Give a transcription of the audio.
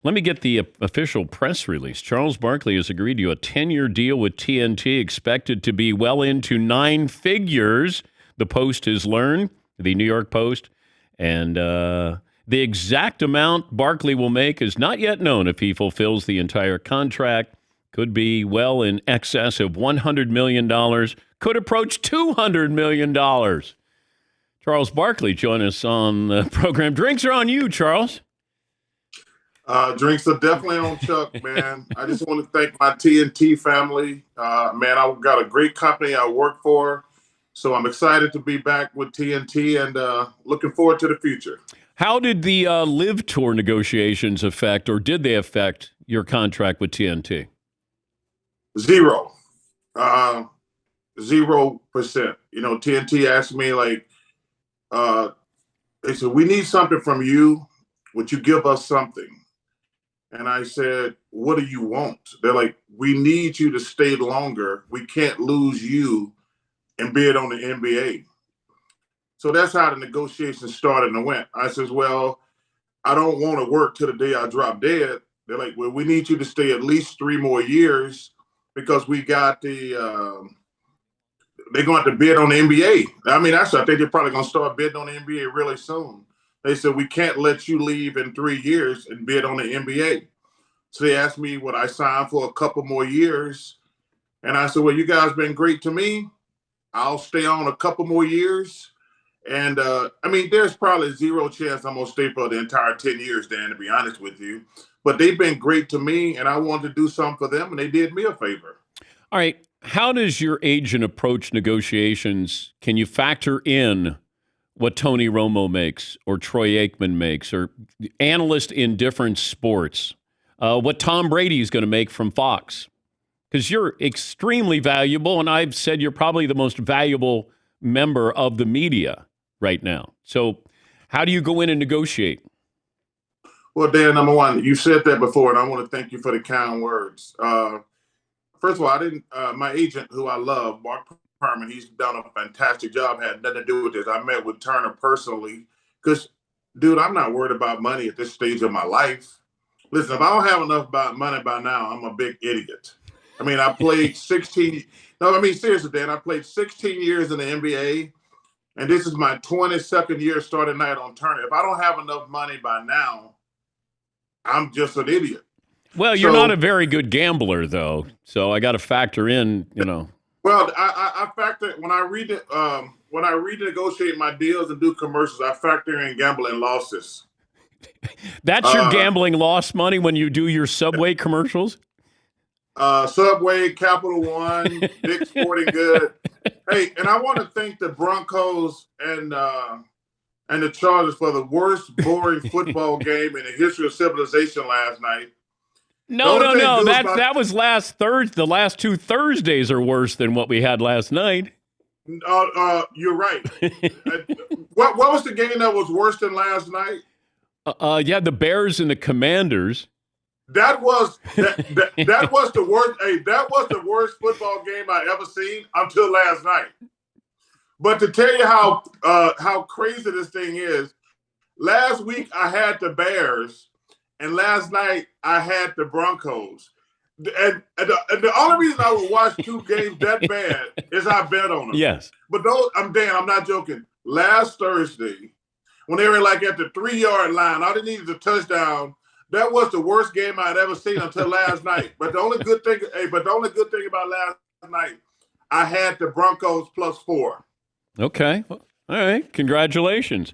Let me get the official press release. Charles Barkley has agreed to a 10-year deal with TNT, expected to be well into nine figures, the Post has learned, the New York Post. And the exact amount Barkley will make is not yet known if he fulfills the entire contract. Could be well in excess of $100 million, could approach $200 million. Charles Barkley join us on the program. Drinks are on you, Charles. Drinks are definitely on Chuck, man. I just want to thank my TNT family. Man, I've got a great company I work for, so I'm excited to be back with TNT and looking forward to the future. How did the Live Tour negotiations affect, or did they affect your contract with TNT? 0%. 0%. You know, TNT asked me, like, they said, we need something from you. Would you give us something? And I said, what do you want? They're like, we need you to stay longer. We can't lose you and bid on the NBA. So that's how the negotiations started and went. I says, well, I don't want to work till the day I drop dead. They're like, well, we need you to stay at least 3 more years because we got they're going to have to bid on the NBA. I mean, I think they're probably going to start bidding on the NBA really soon. They said, we can't let you leave in 3 years and bid on the NBA. So they asked me would I sign for a couple more years. And I said, well, you guys been great to me. I'll stay on a couple more years. And, I mean, there's probably 0 chance I'm going to stay for the entire 10 years, Dan, to be honest with you. But they've been great to me, and I wanted to do something for them, and they did me a favor. All right. How does your agent approach negotiations? Can you factor in what Tony Romo makes or Troy Aikman makes or analysts in different sports, what Tom Brady is going to make from Fox? Because you're extremely valuable, and I've said you're probably the most valuable member of the media right now. So how do you go in and negotiate? Well, Dan, number one, you said that before, and I want to thank you for the kind words. First of all, my agent, who I love, Mark Perman, he's done a fantastic job, had nothing to do with this. I met with Turner personally because, dude, I'm not worried about money at this stage of my life. Listen, if I don't have enough money by now, I'm a big idiot. I mean, I played 16. No, I mean, seriously, Dan, I played 16 years in the NBA, and this is my 22nd year starting night on Turner. If I don't have enough money by now, I'm just an idiot. Well, you're not a very good gambler, though, so I got to factor in, you know. Well, I factor when I renegotiate my deals and do commercials, I factor in gambling losses. That's your gambling loss money when you do your Subway commercials? Subway, Capital One, Dick's Sporting Good. Hey, and I want to thank the Broncos and the Chargers for the worst boring football game in the history of civilization last night. No. That was last Thursday. The last 2 Thursdays are worse than what we had last night. You're right. What was the game that was worse than last night? The Bears and the Commanders. That was the worst. Hey, that was the worst football game I ever seen until last night. But to tell you how crazy this thing is, last week I had the Bears. And last night, I had the Broncos. And the only reason I would watch 2 games that bad is I bet on them. Yes. But I'm not joking. Last Thursday, when they were like at the 3-yard line, all they needed a touchdown. That was the worst game I'd ever seen until last night. But the only good thing about last night, I had the Broncos +4. Okay. All right. Congratulations.